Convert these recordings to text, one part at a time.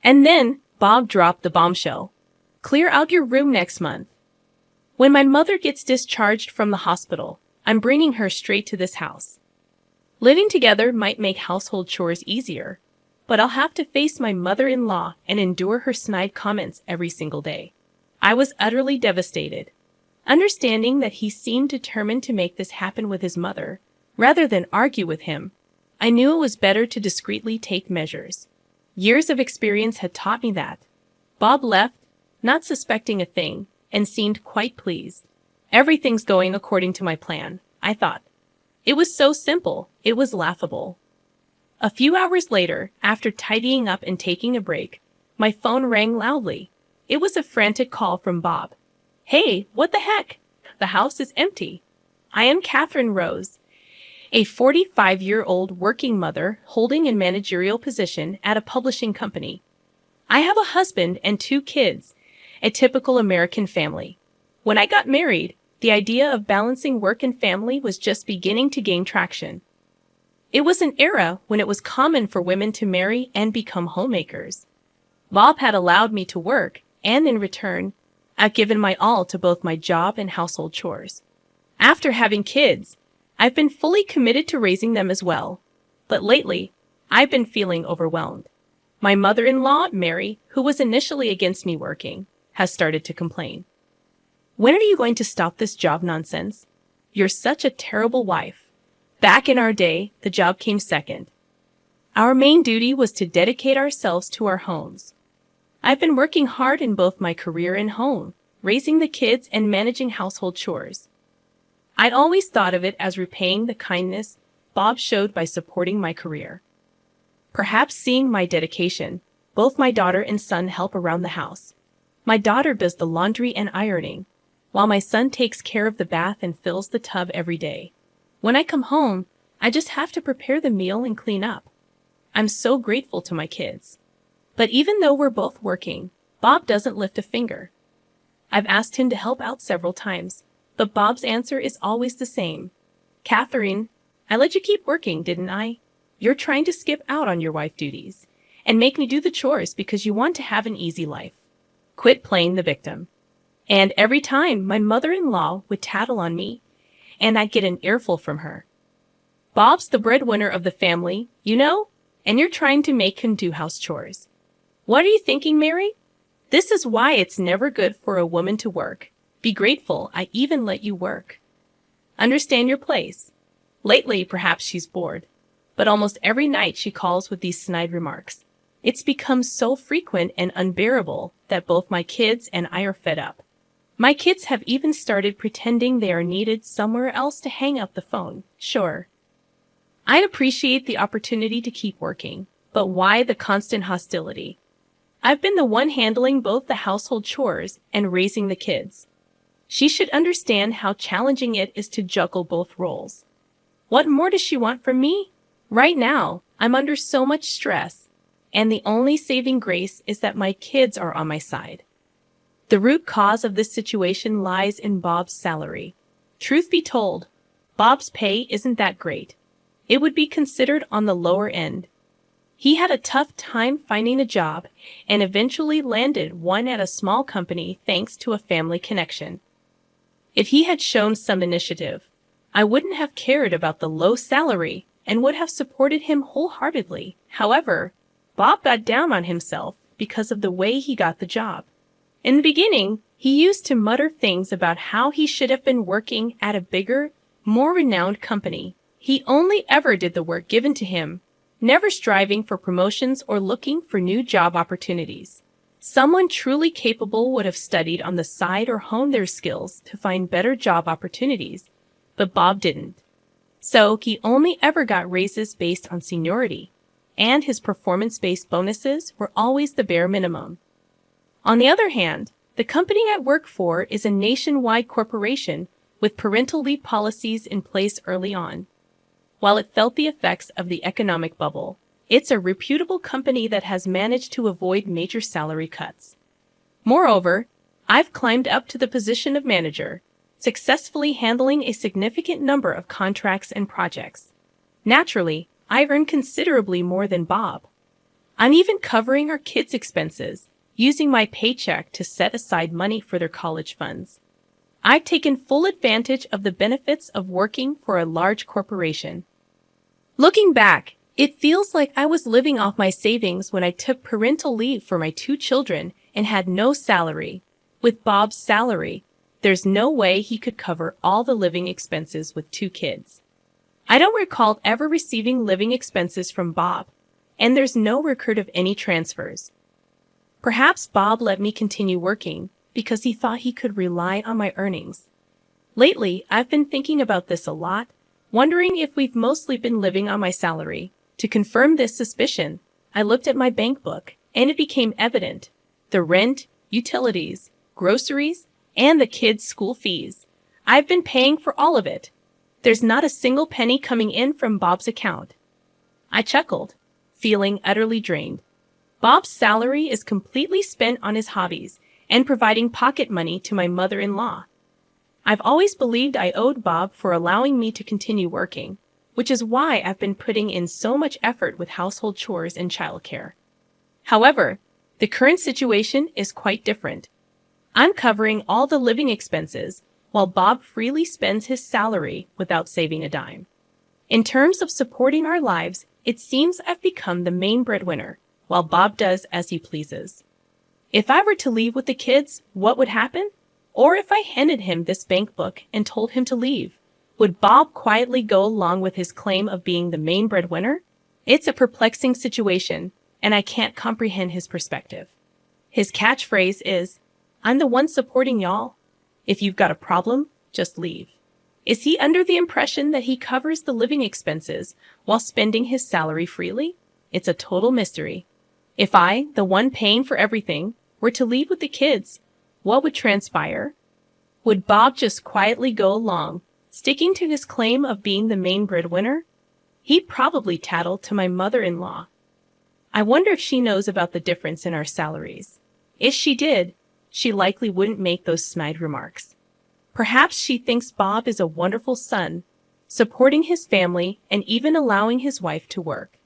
And then Bob dropped the bombshell. Clear out your room next month. When my mother gets discharged from the hospital, I'm bringing her straight to this house. Living together might make household chores easier, but I'll have to face my mother-in-law and endure her snide comments every single day. I was utterly devastated. Understanding that he seemed determined to make this happen with his mother, rather than argue with him, I knew it was better to discreetly take measures. Years of experience had taught me that. Bob left, not suspecting a thing, and seemed quite pleased. Everything's going according to my plan, I thought. It was so simple, it was laughable. A few hours later, after tidying up and taking a break, my phone rang loudly. It was a frantic call from Bob. Hey, what the heck? The house is empty. I am Catherine Rose, a 45-year-old working mother holding a managerial position at a publishing company. I have a husband and 2 kids, a typical American family. When I got married, the idea of balancing work and family was just beginning to gain traction. It was an era when it was common for women to marry and become homemakers. Bob had allowed me to work, and in return, I've given my all to both my job and household chores. After having kids, I've been fully committed to raising them as well. But lately, I've been feeling overwhelmed. My mother-in-law, Mary, who was initially against me working, has started to complain. When are you going to stop this job nonsense? You're such a terrible wife. Back in our day, the job came second. Our main duty was to dedicate ourselves to our homes. I've been working hard in both my career and home, raising the kids and managing household chores. I'd always thought of it as repaying the kindness Bob showed by supporting my career. Perhaps seeing my dedication, both my daughter and son help around the house. My daughter does the laundry and ironing, while my son takes care of the bath and fills the tub every day. When I come home, I just have to prepare the meal and clean up. I'm so grateful to my kids. But even though we're both working, Bob doesn't lift a finger. I've asked him to help out several times, but Bob's answer is always the same. Catherine, I let you keep working, didn't I? You're trying to skip out on your wife duties and make me do the chores because you want to have an easy life. Quit playing the victim. And every time my mother-in-law would tattle on me, and I'd get an earful from her. Bob's the breadwinner of the family, you know, and you're trying to make him do house chores. What are you thinking, Mary? This is why it's never good for a woman to work. Be grateful I even let you work. Understand your place. Lately, perhaps she's bored, but almost every night she calls with these snide remarks. It's become so frequent and unbearable that both my kids and I are fed up. My kids have even started pretending they are needed somewhere else to hang up the phone. Sure, I'd appreciate the opportunity to keep working, but why the constant hostility? I've been the one handling both the household chores and raising the kids. She should understand how challenging it is to juggle both roles. What more does she want from me? Right now, I'm under so much stress, and the only saving grace is that my kids are on my side. The root cause of this situation lies in Bob's salary. Truth be told, Bob's pay isn't that great. It would be considered on the lower end. He had a tough time finding a job and eventually landed one at a small company thanks to a family connection. If he had shown some initiative, I wouldn't have cared about the low salary and would have supported him wholeheartedly. However, Bob got down on himself because of the way he got the job. In the beginning, he used to mutter things about how he should have been working at a bigger, more renowned company. He only ever did the work given to him, never striving for promotions or looking for new job opportunities. Someone truly capable would have studied on the side or honed their skills to find better job opportunities, but Bob didn't. So he only ever got raises based on seniority, and his performance-based bonuses were always the bare minimum. On the other hand, the company I work for is a nationwide corporation with parental leave policies in place early on. While it felt the effects of the economic bubble, it's a reputable company that has managed to avoid major salary cuts. Moreover, I've climbed up to the position of manager, successfully handling a significant number of contracts and projects. Naturally, I earn considerably more than Bob. I'm even covering our kids' expenses, using my paycheck to set aside money for their college funds. I've taken full advantage of the benefits of working for a large corporation. Looking back, it feels like I was living off my savings when I took parental leave for my 2 children and had no salary. With Bob's salary, there's no way he could cover all the living expenses with 2 kids. I don't recall ever receiving living expenses from Bob, and there's no record of any transfers. Perhaps Bob let me continue working because he thought he could rely on my earnings. Lately, I've been thinking about this a lot, wondering if we've mostly been living on my salary. To confirm this suspicion, I looked at my bank book, and it became evident. The rent, utilities, groceries, and the kids' school fees. I've been paying for all of it. There's not a single penny coming in from Bob's account. I chuckled, feeling utterly drained. Bob's salary is completely spent on his hobbies and providing pocket money to my mother-in-law. I've always believed I owed Bob for allowing me to continue working, which is why I've been putting in so much effort with household chores and childcare. However, the current situation is quite different. I'm covering all the living expenses, while Bob freely spends his salary without saving a dime. In terms of supporting our lives, it seems I've become the main breadwinner, while Bob does as he pleases. If I were to leave with the kids, what would happen? Or if I handed him this bank book and told him to leave, would Bob quietly go along with his claim of being the main breadwinner? It's a perplexing situation, and I can't comprehend his perspective. His catchphrase is, "I'm the one supporting y'all. If you've got a problem, just leave." Is he under the impression that he covers the living expenses while spending his salary freely? It's a total mystery. If I, the one paying for everything, were to leave with the kids, what would transpire? Would Bob just quietly go along, sticking to his claim of being the main breadwinner? He'd probably tattle to my mother-in-law. I wonder if she knows about the difference in our salaries. If she did, she likely wouldn't make those snide remarks. Perhaps she thinks Bob is a wonderful son, supporting his family and even allowing his wife to work.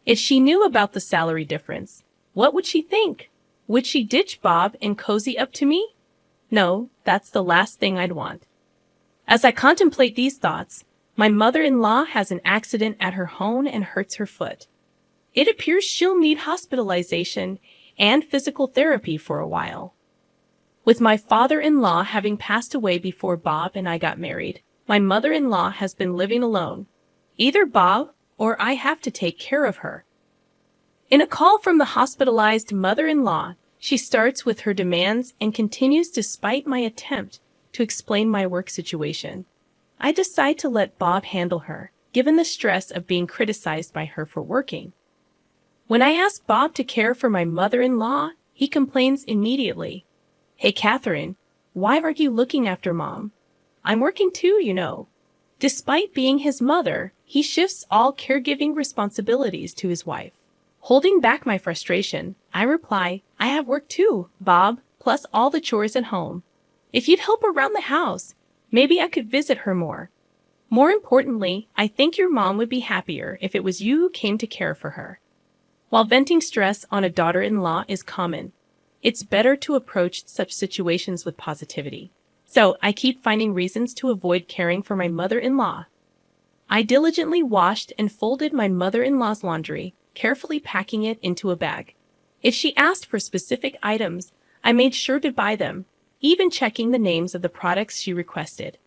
If she knew about the salary difference, what would she think? Would she ditch Bob and cozy up to me? No, that's the last thing I'd want. As I contemplate these thoughts, my mother-in-law has an accident at her home and hurts her foot. It appears she'll need hospitalization and physical therapy for a while. With my father-in-law having passed away before Bob and I got married, my mother-in-law has been living alone. Either Bob or I have to take care of her. In a call from the hospitalized mother-in-law, she starts with her demands and continues despite my attempt to explain my work situation. I decide to let Bob handle her, given the stress of being criticized by her for working. When I ask Bob to care for my mother-in-law, he complains immediately. "Hey, Catherine, why aren't you looking after Mom? I'm working too, you know." Despite being his mother, he shifts all caregiving responsibilities to his wife. Holding back my frustration, I reply, "I have work too, Bob, plus all the chores at home. If you'd help around the house, maybe I could visit her more. More importantly, I think your mom would be happier if it was you who came to care for her." While venting stress on a daughter-in-law is common, it's better to approach such situations with positivity. So I keep finding reasons to avoid caring for my mother-in-law. I diligently washed and folded my mother-in-law's laundry, carefully packing it into a bag. If she asked for specific items, I made sure to buy them, even checking the names of the products she requested.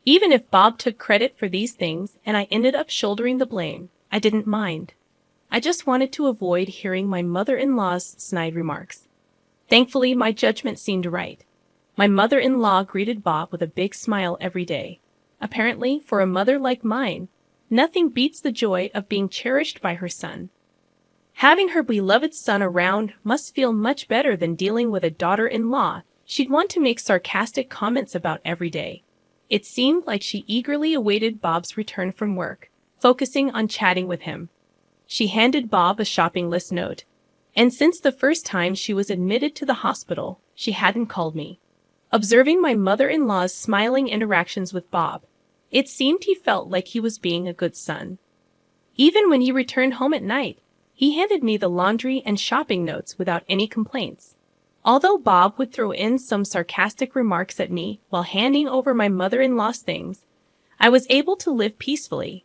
Even if Bob took credit for these things and I ended up shouldering the blame, I didn't mind. I just wanted to avoid hearing my mother-in-law's snide remarks. Thankfully, my judgment seemed right. My mother-in-law greeted Bob with a big smile every day. Apparently, for a mother like mine, nothing beats the joy of being cherished by her son. Having her beloved son around must feel much better than dealing with a daughter-in-law she'd want to make sarcastic comments about every day. It seemed like she eagerly awaited Bob's return from work, focusing on chatting with him. She handed Bob a shopping list note, and since the first time she was admitted to the hospital, she hadn't called me. Observing my mother-in-law's smiling interactions with Bob, it seemed he felt like he was being a good son. Even when he returned home at night, He handed me the laundry and shopping notes without any complaints. Although Bob would throw in some sarcastic remarks at me while handing over my mother-in-law's things, I was able to live peacefully.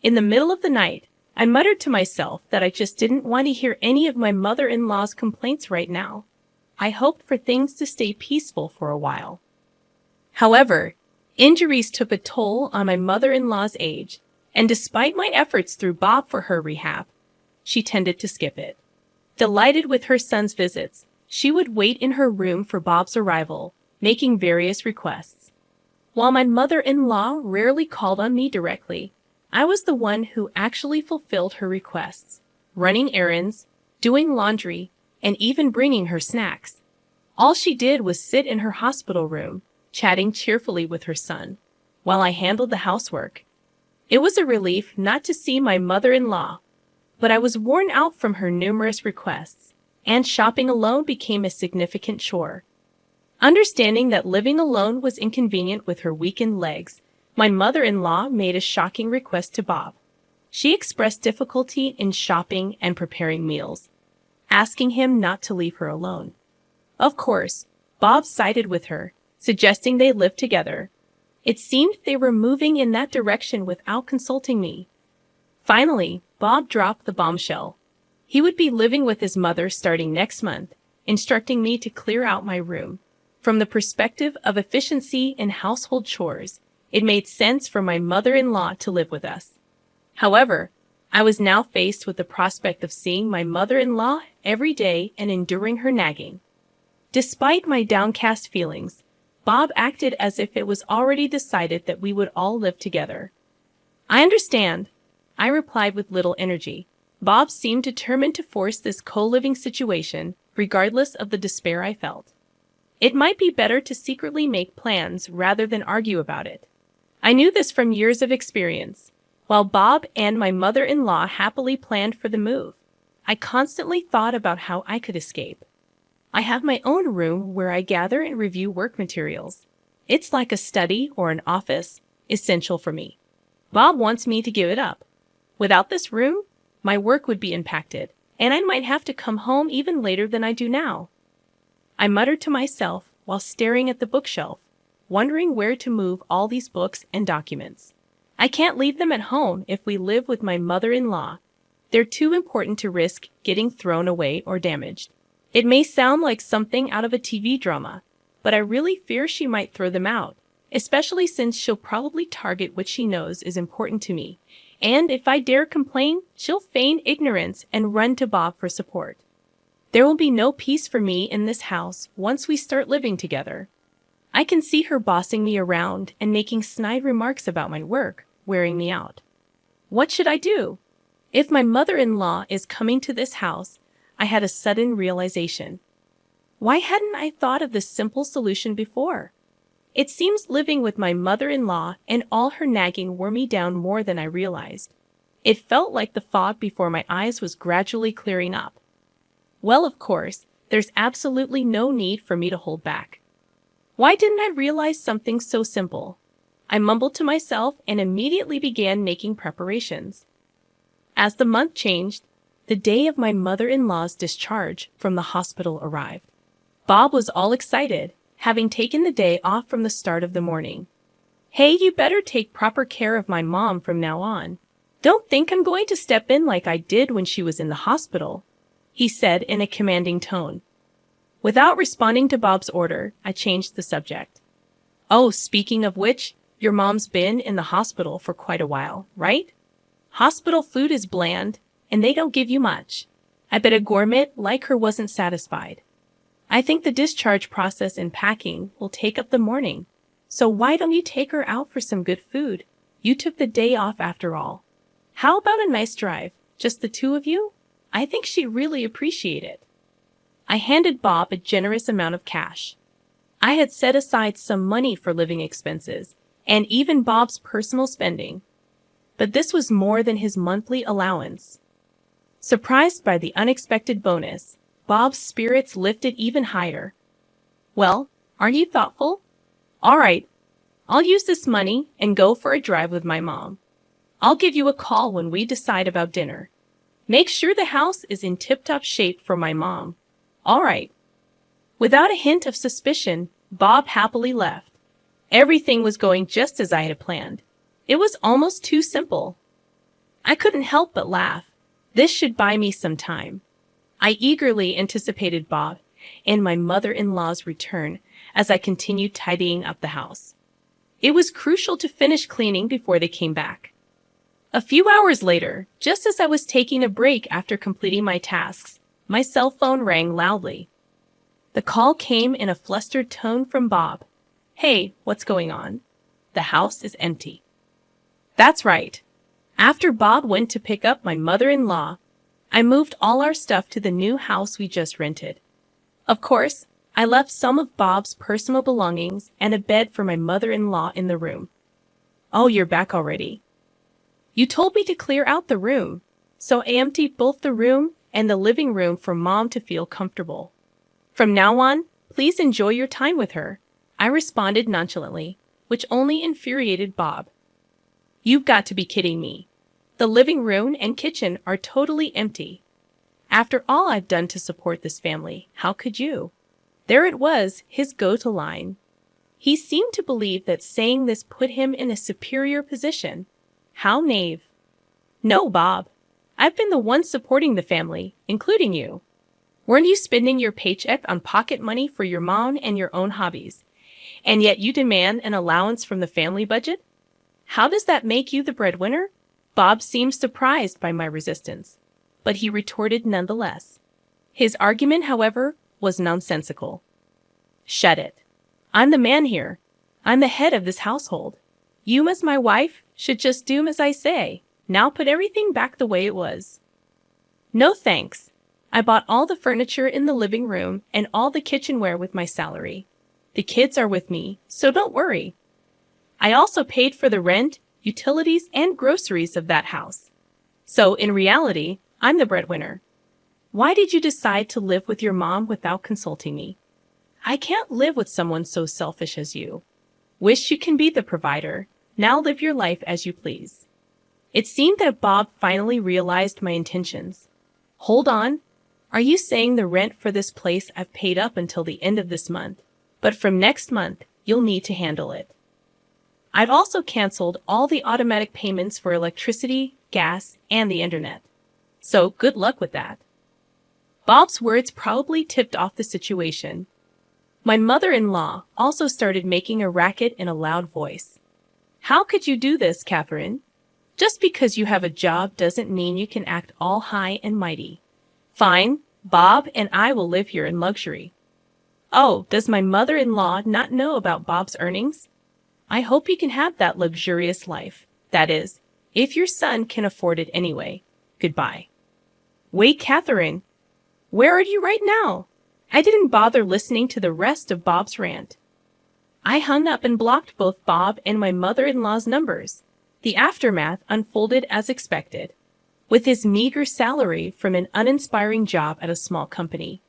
In the middle of the night, I muttered to myself that I just didn't want to hear any of my mother-in-law's complaints right now. I hoped for things to stay peaceful for a while. However, injuries took a toll on my mother-in-law's age, and despite my efforts through Bob for her rehab, she tended to skip it. Delighted with her son's visits, she would wait in her room for Bob's arrival, making various requests. While my mother-in-law rarely called on me directly, I was the one who actually fulfilled her requests, running errands, doing laundry, and even bringing her snacks. All she did was sit in her hospital room, chatting cheerfully with her son, while I handled the housework. It was a relief not to see my mother-in-law, but I was worn out from her numerous requests, and shopping alone became a significant chore. Understanding that living alone was inconvenient with her weakened legs, my mother-in-law made a shocking request to Bob. She expressed difficulty in shopping and preparing meals, asking him not to leave her alone. Of course, Bob sided with her, suggesting they live together. It seemed they were moving in that direction without consulting me. Finally, Bob dropped the bombshell. He would be living with his mother starting next month, instructing me to clear out my room. From the perspective of efficiency in household chores, it made sense for my mother-in-law to live with us. However, I was now faced with the prospect of seeing my mother-in-law every day and enduring her nagging. Despite my downcast feelings, Bob acted as if it was already decided that we would all live together. "I understand," I replied with little energy. Bob seemed determined to force this co-living situation, regardless of the despair I felt. It might be better to secretly make plans rather than argue about it. I knew this from years of experience. While Bob and my mother-in-law happily planned for the move, I constantly thought about how I could escape. I have my own room where I gather and review work materials. It's like a study or an office, essential for me. Bob wants me to give it up. Without this room, my work would be impacted, and I might have to come home even later than I do now. I muttered to myself while staring at the bookshelf, wondering where to move all these books and documents. I can't leave them at home if we live with my mother-in-law. They're too important to risk getting thrown away or damaged. It may sound like something out of a TV drama, but I really fear she might throw them out, especially since she'll probably target what she knows is important to me. And if I dare complain, she'll feign ignorance and run to Bob for support. There will be no peace for me in this house once we start living together. I can see her bossing me around and making snide remarks about my work, wearing me out. What should I do? If my mother-in-law is coming to this house, I had a sudden realization. Why hadn't I thought of this simple solution before? It seems living with my mother-in-law and all her nagging wore me down more than I realized. It felt like the fog before my eyes was gradually clearing up. Well, of course, there's absolutely no need for me to hold back. Why didn't I realize something so simple? I mumbled to myself and immediately began making preparations. As the month changed, the day of my mother-in-law's discharge from the hospital arrived. Bob was all excited, having taken the day off from the start of the morning. "Hey, you better take proper care of my mom from now on. Don't think I'm going to step in like I did when she was in the hospital," he said in a commanding tone. Without responding to Bob's order, I changed the subject. "Oh, speaking of which, your mom's been in the hospital for quite a while, right? Hospital food is bland, and they don't give you much. I bet a gourmet like her wasn't satisfied. I think the discharge process and packing will take up the morning, so why don't you take her out for some good food? You took the day off after all. How about a nice drive, just the two of you? I think she'd really appreciate it." I handed Bob a generous amount of cash. I had set aside some money for living expenses, and even Bob's personal spending. But this was more than his monthly allowance. Surprised by the unexpected bonus, Bob's spirits lifted even higher. "Well, aren't you thoughtful? All right, I'll use this money and go for a drive with my mom. I'll give you a call when we decide about dinner. Make sure the house is in tip-top shape for my mom. All right. Without a hint of suspicion, Bob happily left. Everything was going just as I had planned. It was almost too simple. I couldn't help but laugh. This should buy me some time. I eagerly anticipated Bob and my mother-in-law's return as I continued tidying up the house. It was crucial to finish cleaning before they came back. A few hours later, just as I was taking a break after completing my tasks, my cell phone rang loudly. The call came in a flustered tone from Bob. Hey, what's going on? The house is empty. That's right. After Bob went to pick up my mother-in-law, I moved all our stuff to the new house we just rented. Of course, I left some of Bob's personal belongings and a bed for my mother-in-law in the room. Oh, you're back already. You told me to clear out the room, so I emptied both the room and the living room for Mom to feel comfortable. From now on, please enjoy your time with her, I responded nonchalantly, which only infuriated Bob. You've got to be kidding me. The living room and kitchen are totally empty. After all I've done to support this family, how could you? There it was, his go-to line. He seemed to believe that saying this put him in a superior position. How naive. No, Bob. I've been the one supporting the family, including you. Weren't you spending your paycheck on pocket money for your mom and your own hobbies? And yet you demand an allowance from the family budget? How does that make you the breadwinner? Bob seemed surprised by my resistance, but he retorted nonetheless. His argument, however, was nonsensical. Shut it. I'm the man here. I'm the head of this household. You, as my wife, should just do as I say. Now put everything back the way it was. No thanks. I bought all the furniture in the living room and all the kitchenware with my salary. The kids are with me, so don't worry. I also paid for the rent, utilities, and groceries of that house. So, in reality, I'm the breadwinner. Why did you decide to live with your mom without consulting me? I can't live with someone so selfish as you. Wish you can be the provider. Now live your life as you please. It seemed that Bob finally realized my intentions. Hold on. Are you saying the rent for this place I've paid up until the end of this month, but from next month, you'll need to handle it? I've also canceled all the automatic payments for electricity, gas, and the internet. So good luck with that. Bob's words probably tipped off the situation. My mother-in-law also started making a racket in a loud voice. How could you do this, Catherine? Just because you have a job doesn't mean you can act all high and mighty. Fine, Bob and I will live here in luxury. Oh, does my mother-in-law not know about Bob's earnings? I hope you can have that luxurious life. That is, if your son can afford it anyway. Goodbye. Wait, Catherine. Where are you right now? I didn't bother listening to the rest of Bob's rant. I hung up and blocked both Bob and my mother-in-law's numbers. The aftermath unfolded as expected. With his meager salary from an uninspiring job at a small company,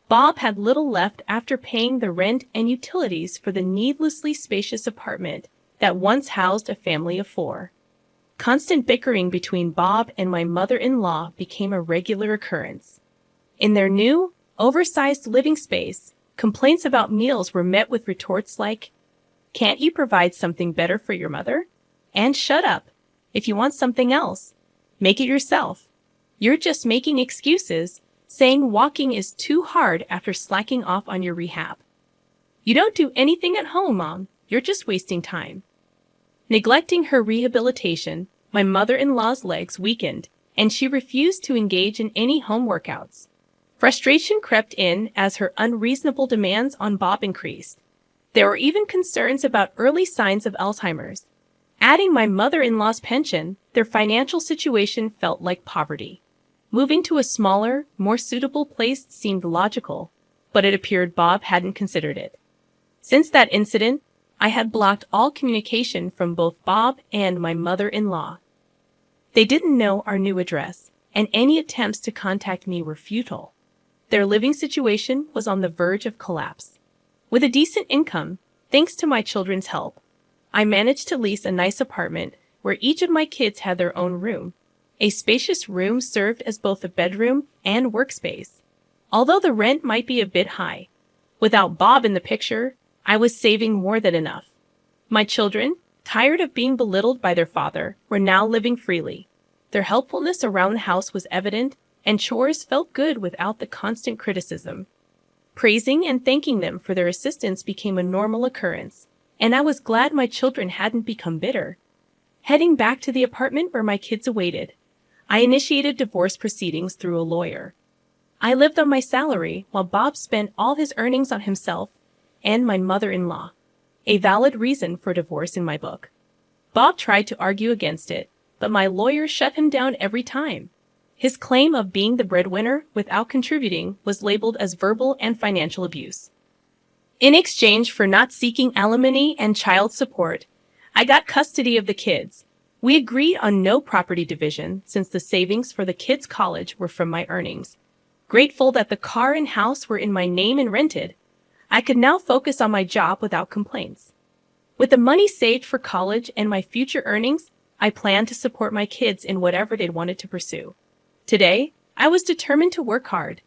Bob had little left after paying the rent and utilities for the needlessly spacious apartment that once housed a family of 4. Constant bickering between Bob and my mother-in-law became a regular occurrence. In their new, oversized living space, complaints about meals were met with retorts like, "Can't you provide something better for your mother? And shut up. If you want something else, make it yourself. You're just making excuses, saying walking is too hard after slacking off on your rehab. You don't do anything at home, Mom. You're just wasting time." Neglecting her rehabilitation, my mother-in-law's legs weakened, and she refused to engage in any home workouts. Frustration crept in as her unreasonable demands on Bob increased. There were even concerns about early signs of Alzheimer's. Adding my mother-in-law's pension, their financial situation felt like poverty. Moving to a smaller, more suitable place seemed logical, but it appeared Bob hadn't considered it. Since that incident, I had blocked all communication from both Bob and my mother-in-law. They didn't know our new address, and any attempts to contact me were futile. Their living situation was on the verge of collapse. With a decent income, thanks to my children's help, I managed to lease a nice apartment where each of my kids had their own room. A spacious room served as both a bedroom and workspace. Although the rent might be a bit high, without Bob in the picture, I was saving more than enough. My children, tired of being belittled by their father, were now living freely. Their helpfulness around the house was evident, and chores felt good without the constant criticism. Praising and thanking them for their assistance became a normal occurrence, and I was glad my children hadn't become bitter. Heading back to the apartment where my kids awaited, I initiated divorce proceedings through a lawyer. I lived on my salary while Bob spent all his earnings on himself and my mother-in-law. A valid reason for divorce in my book. Bob tried to argue against it, but my lawyer shut him down every time. His claim of being the breadwinner without contributing was labeled as verbal and financial abuse. In exchange for not seeking alimony and child support, I got custody of the kids. We agreed on no property division since the savings for the kids' college were from my earnings. Grateful that the car and house were in my name and rented, I could now focus on my job without complaints. With the money saved for college and my future earnings, I planned to support my kids in whatever they wanted to pursue. Today, I was determined to work hard,